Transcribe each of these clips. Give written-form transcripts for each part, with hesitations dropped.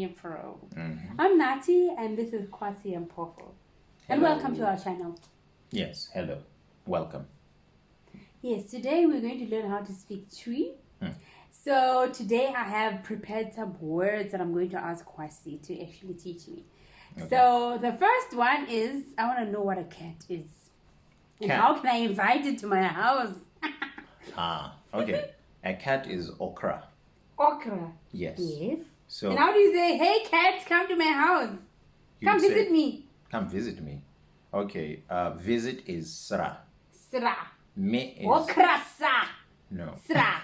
April. I'm Nathi, and this is Kwasi and Popo. And welcome to our channel. Yes, hello. Welcome. Yes, today we're going to learn how to speak TWI. So today I have prepared some words that I'm going to ask Kwasi to actually teach me. Okay. So the first one is, I want to know what a cat is. And how can I invite it to my house? Okay. A cat is Ɔkra. Ɔkra? Yes. Yes. So, and how do you say, hey cat, come to my house? Come visit me. Come visit me. Okay. Visit is sra. Sra. Me is... Ɔkra sa. No. Sra.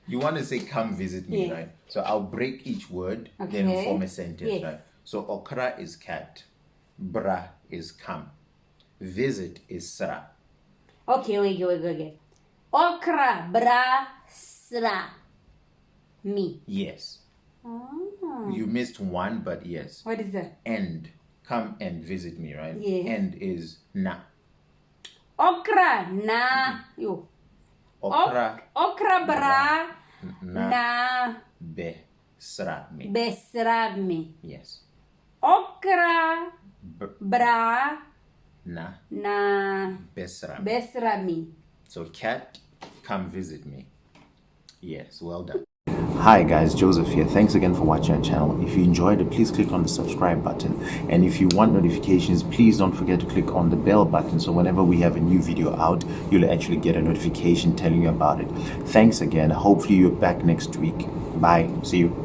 You want to say come visit me, yes. right? So I'll break each word, then form a sentence, yes. right? So Ɔkra is cat. Bra is come. Visit is sra. Okay, wait. Ɔkra, bra, sra, me. Yes. Oh. You missed one, but yes. What is that? And. Come and visit me, right? Yes. And is na. Ɔkra, na. Yo. Ɔkra. Ɔkra, bra, na. Bɛsra me. Bɛsra me. Yes. Ɔkra, bra, na. Bɛsra me. Bɛsra me. So cat, come visit me. Yes, well done. Hi guys, Joseph here. Thanks again for watching our channel. If you enjoyed it, please click on the subscribe button. And if you want notifications, please don't forget to click on the bell button. So whenever we have a new video out, you'll actually get a notification telling you about it. Thanks again. Hopefully you're back next week. Bye. See you.